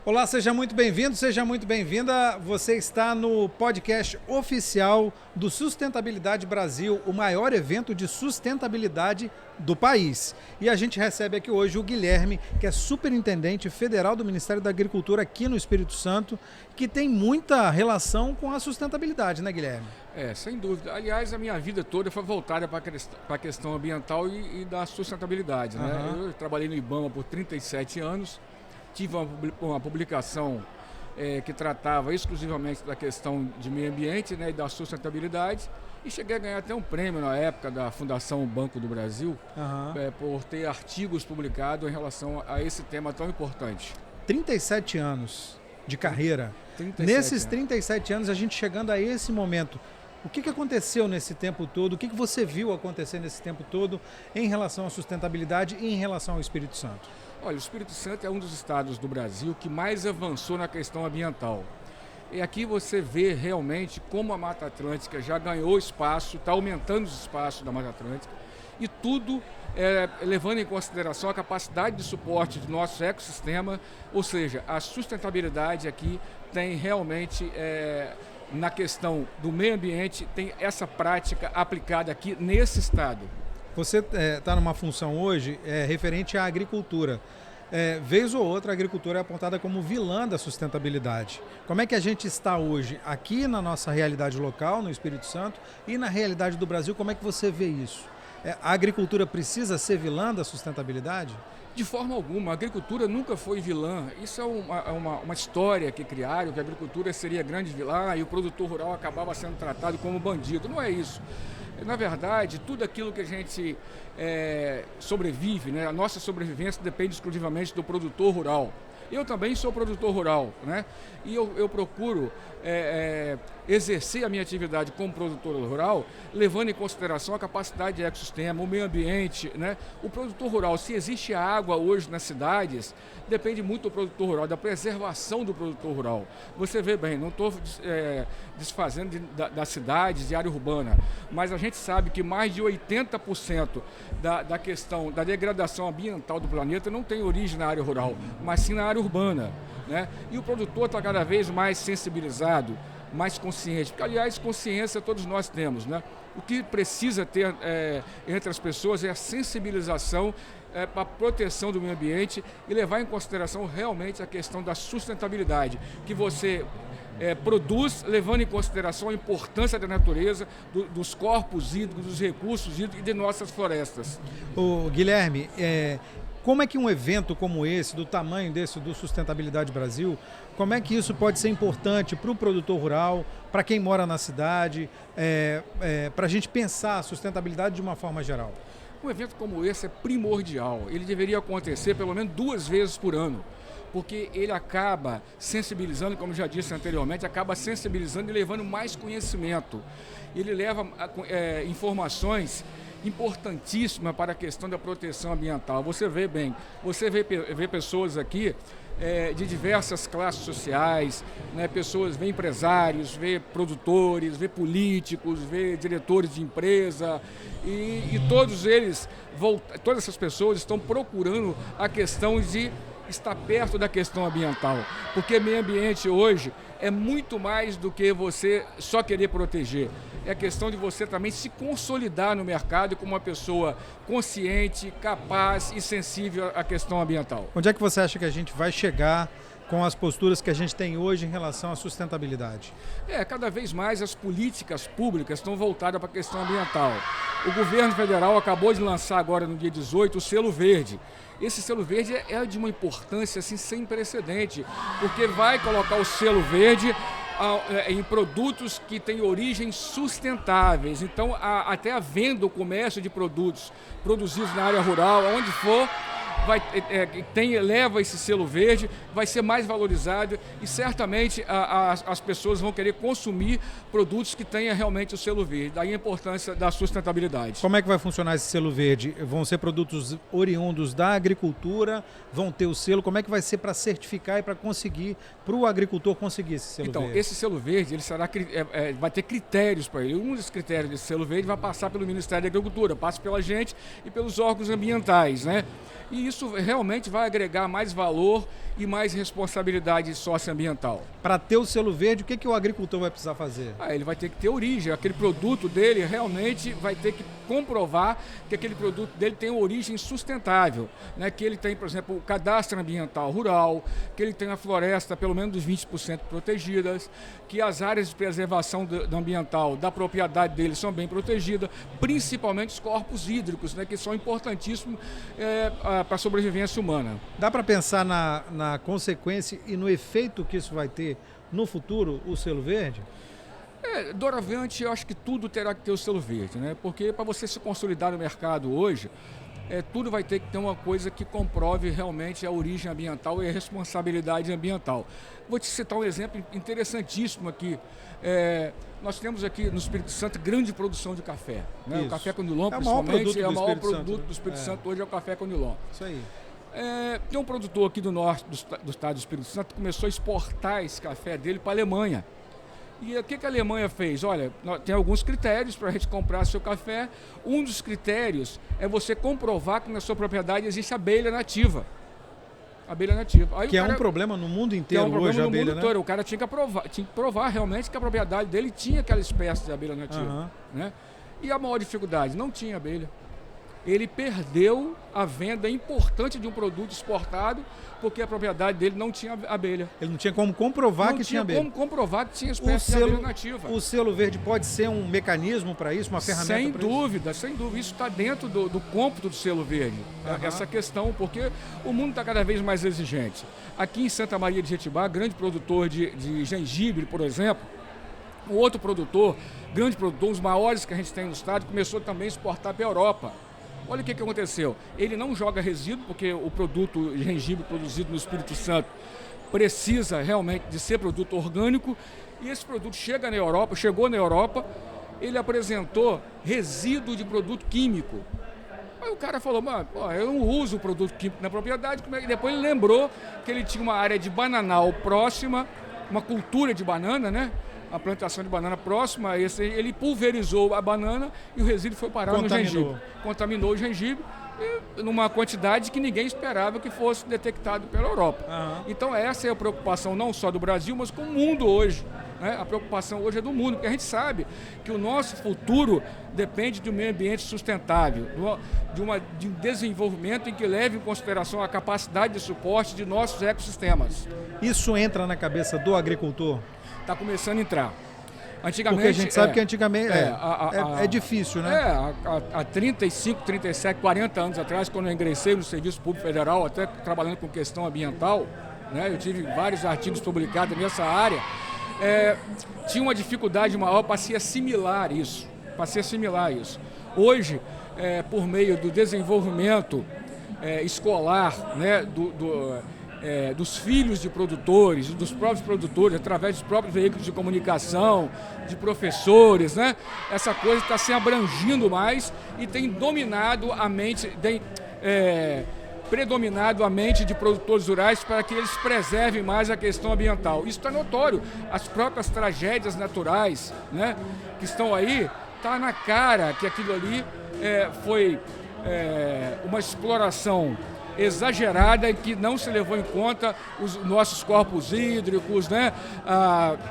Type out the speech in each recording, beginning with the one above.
Olá, seja muito bem-vindo, seja muito bem-vinda. Você está no podcast oficial do Sustentabilidade Brasil, o maior evento de sustentabilidade do país. E a gente recebe aqui hoje o Guilherme, que é superintendente federal do Ministério da Agricultura aqui no Espírito Santo, que tem muita relação com a sustentabilidade, né, Guilherme? Sem dúvida. Aliás, a minha vida toda foi voltada para a questão ambiental e da sustentabilidade, né? Eu trabalhei no IBAMA por 37 anos. Tive uma publicação que tratava exclusivamente da questão de meio ambiente, né, e da sustentabilidade, e cheguei a ganhar até um prêmio na época da Fundação Banco do Brasil, por ter artigos publicados em relação a esse tema tão importante. 37 anos de carreira. 37 Nesses anos. 37 anos, a gente chegando a esse momento, o que aconteceu nesse tempo todo? O que você viu acontecer nesse tempo todo em relação à sustentabilidade e em relação ao Espírito Santo? Olha, o Espírito Santo é um dos estados do Brasil que mais avançou na questão ambiental. E aqui você vê realmente como a Mata Atlântica já ganhou espaço, está aumentando os espaços da Mata Atlântica, e tudo levando em consideração a capacidade de suporte do nosso ecossistema, ou seja, a sustentabilidade aqui tem realmente, na questão do meio ambiente, tem essa prática aplicada aqui nesse estado. Você está numa função hoje referente à agricultura. Vez ou outra, a agricultura é apontada como vilã da sustentabilidade. Como é que a gente está hoje aqui na nossa realidade local, no Espírito Santo, e na realidade do Brasil, como é que você vê isso? A agricultura precisa ser vilã da sustentabilidade? De forma alguma, a agricultura nunca foi vilã. Isso é uma história que criaram, que a agricultura seria grande vilã e o produtor rural acabava sendo tratado como bandido. Não é isso. Na verdade, tudo aquilo que a gente sobrevive, né? A nossa sobrevivência depende exclusivamente do produtor rural. Eu também sou produtor rural, né? E eu procuro exercer a minha atividade como produtor rural, levando em consideração a capacidade de ecossistema, o meio ambiente, né? O produtor rural, se existe água hoje nas cidades, depende muito do produtor rural, da preservação do produtor rural. Você vê bem, não estou desfazendo das cidades, de área urbana, mas a gente sabe que mais de 80% da questão da degradação ambiental do planeta não tem origem na área rural, mas sim na área urbana, né? E o produtor está cada vez mais sensibilizado, mais consciente, porque, aliás, consciência todos nós temos, né? O que precisa ter entre as pessoas é a sensibilização para a proteção do meio ambiente e levar em consideração realmente a questão da sustentabilidade, que você produz, levando em consideração a importância da natureza, dos corpos hídricos, dos recursos hídricos e de nossas florestas. Ô, Guilherme, como é que um evento como esse, do tamanho desse, do Sustentabilidade Brasil, como é que isso pode ser importante para o produtor rural, para quem mora na cidade, para a gente pensar a sustentabilidade de uma forma geral? Um evento como esse é primordial. Ele deveria acontecer pelo menos 2 vezes por ano, porque ele acaba sensibilizando, como já disse anteriormente, acaba sensibilizando e levando mais conhecimento. Ele leva informações importantíssima para a questão da proteção ambiental. Você vê bem, você vê pessoas aqui de diversas classes sociais, né? Pessoas, vê empresários, vê produtores, vê políticos, vê diretores de empresa e todos eles, todas essas pessoas estão procurando a questão de estar perto da questão ambiental, porque meio ambiente hoje é muito mais do que você só querer proteger. É a questão de você também se consolidar no mercado como uma pessoa consciente, capaz e sensível à questão ambiental. Onde é que você acha que a gente vai chegar com as posturas que a gente tem hoje em relação à sustentabilidade? Cada vez mais as políticas públicas estão voltadas para a questão ambiental. O governo federal acabou de lançar agora no dia 18 o selo verde. Esse selo verde é de uma importância assim, sem precedente, porque vai colocar o selo verde em produtos que têm origens sustentáveis. Então, até a venda, o comércio de produtos produzidos na área rural, aonde for, leva esse selo verde, vai ser mais valorizado e certamente as pessoas vão querer consumir produtos que tenham realmente o selo verde. Daí a importância da sustentabilidade. Como é que vai funcionar esse selo verde? Vão ser produtos oriundos da agricultura, vão ter o selo, como é que vai ser para certificar e para conseguir, para o agricultor conseguir esse selo verde? Então, esse selo verde, vai ter critérios para ele. Um dos critérios desse selo verde vai passar pelo Ministério da Agricultura, passa pela gente e pelos órgãos ambientais, né? E isso realmente vai agregar mais valor e mais responsabilidade socioambiental. Para ter o selo verde, o que o agricultor vai precisar fazer? Ele vai ter que ter origem, aquele produto dele realmente vai ter que comprovar que aquele produto dele tem origem sustentável, né? Que ele tem, por exemplo, o cadastro ambiental rural, que ele tem a floresta pelo menos dos 20% protegidas, que as áreas de preservação do ambiental da propriedade dele são bem protegidas, principalmente os corpos hídricos, né? Que são importantíssimos para a sobrevivência humana. Dá para pensar na consequência e no efeito que isso vai ter no futuro, o selo verde? Doravante, eu acho que tudo terá que ter o selo verde, né? Porque para você se consolidar no mercado hoje, tudo vai ter que ter uma coisa que comprove realmente a origem ambiental e a responsabilidade ambiental. Vou te citar um exemplo interessantíssimo aqui. Nós temos aqui no Espírito Santo grande produção de café, né? O café Conilon, principalmente, é o maior produto do Espírito Santo hoje, é o café Conilon. Isso aí. Tem um produtor aqui do norte do estado do Espírito Santo que começou a exportar esse café dele para a Alemanha. E o que a Alemanha fez? Olha, tem alguns critérios para a gente comprar seu café. Um dos critérios é você comprovar que na sua propriedade existe abelha nativa. Abelha nativa. Aí que é um problema no mundo inteiro hoje, a abelha, né? O cara tinha que provar realmente que a propriedade dele tinha aquela espécie de abelha nativa. Né? E a maior dificuldade? Não tinha abelha. Ele perdeu a venda importante de um produto exportado porque a propriedade dele não tinha abelha. Ele não tinha como comprovar que tinha abelha. Não tinha como comprovar que tinha espécie de abelha nativa. O selo verde pode ser um mecanismo para isso, uma ferramenta para isso? Sem dúvida. Isso está dentro do cômputo do selo verde. Essa questão, porque o mundo está cada vez mais exigente. Aqui em Santa Maria de Jetibá, grande produtor de gengibre, por exemplo, um outro produtor, grande produtor, um dos maiores que a gente tem no estado, começou também a exportar para a Europa. Olha o que aconteceu. Ele não joga resíduo, porque o produto gengibre produzido no Espírito Santo precisa realmente de ser produto orgânico. E esse produto chegou na Europa, ele apresentou resíduo de produto químico. Aí o cara falou, eu não uso o produto químico na propriedade. E depois ele lembrou que ele tinha uma área de bananal próxima, uma cultura de banana, né? A plantação de banana próxima, ele pulverizou a banana e o resíduo foi parar no gengibre. Contaminou o gengibre numa quantidade que ninguém esperava que fosse detectado pela Europa. Então essa é a preocupação não só do Brasil, mas com o mundo hoje. Né? A preocupação hoje é do mundo, porque a gente sabe que o nosso futuro depende de um meio ambiente sustentável, de um desenvolvimento em que leve em consideração a capacidade de suporte de nossos ecossistemas. Isso entra na cabeça do agricultor? Está começando a entrar. Antigamente, porque a gente sabe que antigamente é difícil, né? Há 35, 37, 40 anos atrás, quando eu ingressei no Serviço Público Federal, até trabalhando com questão ambiental, né, eu tive vários artigos publicados nessa área, tinha uma dificuldade maior para se assimilar isso. Hoje, por meio do desenvolvimento escolar, né, dos filhos de produtores, dos próprios produtores, através dos próprios veículos de comunicação, de professores, né? Essa coisa está se abrangindo mais e tem dominado a mente, predominado a mente de produtores rurais para que eles preservem mais a questão ambiental. Isso está notório. As próprias tragédias naturais, né, que estão aí, está na cara que aquilo ali foi uma exploração exagerada, em que não se levou em conta os nossos corpos hídricos, né?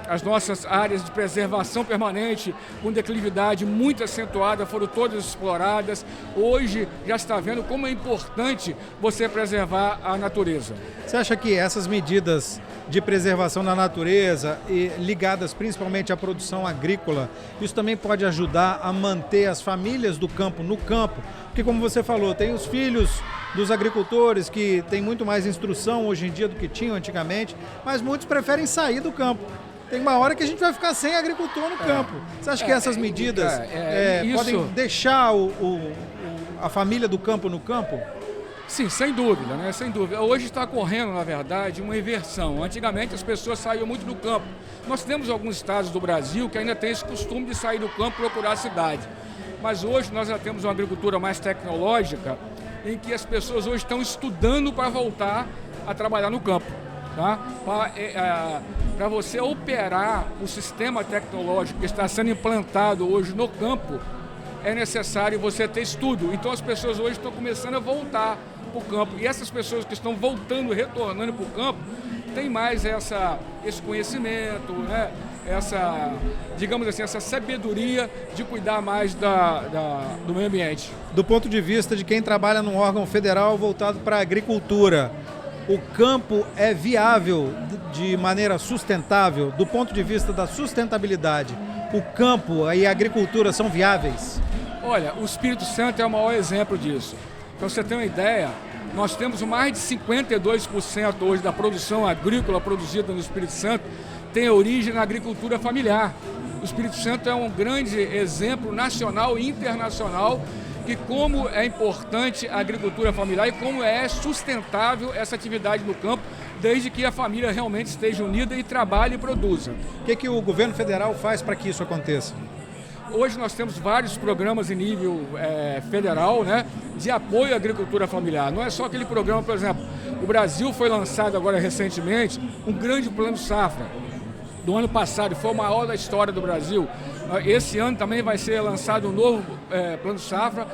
As nossas áreas de preservação permanente com declividade muito acentuada foram todas exploradas. Hoje já está vendo como é importante você preservar a natureza. Você acha que essas medidas de preservação da natureza e ligadas principalmente à produção agrícola, isso também pode ajudar a manter as famílias do campo no campo? Porque, como você falou, tem os filhos dos agricultores que têm muito mais instrução hoje em dia do que tinham antigamente, mas muitos preferem sair do campo. Tem uma hora que a gente vai ficar sem agricultor no campo. Você acha que essas medidas podem deixar a família do campo no campo? Sim, sem dúvida, né? Sem dúvida. Hoje está ocorrendo, na verdade, uma inversão. Antigamente as pessoas saíam muito do campo. Nós temos alguns estados do Brasil que ainda têm esse costume de sair do campo e procurar a cidade. Mas hoje nós já temos uma agricultura mais tecnológica, em que as pessoas hoje estão estudando para voltar a trabalhar no campo. Tá? Para você operar o sistema tecnológico que está sendo implantado hoje no campo, é necessário você ter estudo. Então as pessoas hoje estão começando a voltar para o campo. E essas pessoas que estão voltando, retornando para o campo, têm mais esse conhecimento, né? Digamos assim, essa sabedoria de cuidar mais do meio ambiente. Do ponto de vista de quem trabalha num órgão federal voltado para a agricultura, o campo é viável de maneira sustentável? Do ponto de vista da sustentabilidade, o campo e a agricultura são viáveis? Olha, o Espírito Santo é o maior exemplo disso. Para você ter uma ideia, nós temos mais de 52% hoje da produção agrícola produzida no Espírito Santo tem origem na agricultura familiar. O Espírito Santo é um grande exemplo nacional e internacional de como é importante a agricultura familiar e como é sustentável essa atividade no campo, desde que a família realmente esteja unida e trabalhe e produza. O que o governo federal faz para que isso aconteça? Hoje nós temos vários programas em nível federal, né, de apoio à agricultura familiar. Não é só aquele programa, por exemplo, o Brasil foi lançado agora recentemente um grande plano safra. Do ano passado, foi o maior da história do Brasil. Esse ano também vai ser lançado um novo plano safra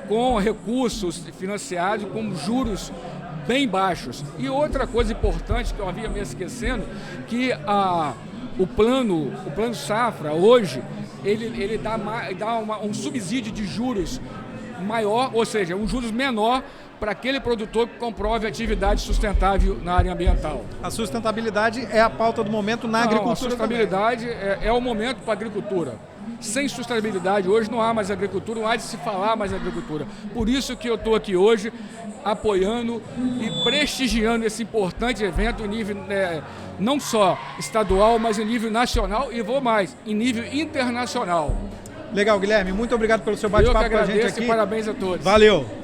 com recursos financiados, com juros bem baixos. E outra coisa importante que eu havia me esquecendo, que o plano safra hoje, ele dá um subsídio de juros maior, ou seja, um juros menor para aquele produtor que comprove atividade sustentável na área ambiental. A sustentabilidade é a pauta do momento na agricultura. A sustentabilidade é o momento para a agricultura. Sem sustentabilidade, hoje não há mais agricultura, não há de se falar mais agricultura. Por isso que eu estou aqui hoje apoiando e prestigiando esse importante evento em nível não só estadual, mas em nível nacional e vou mais, em nível internacional. Legal, Guilherme. Muito obrigado pelo seu bate-papo com a gente aqui. Parabéns a todos. Valeu.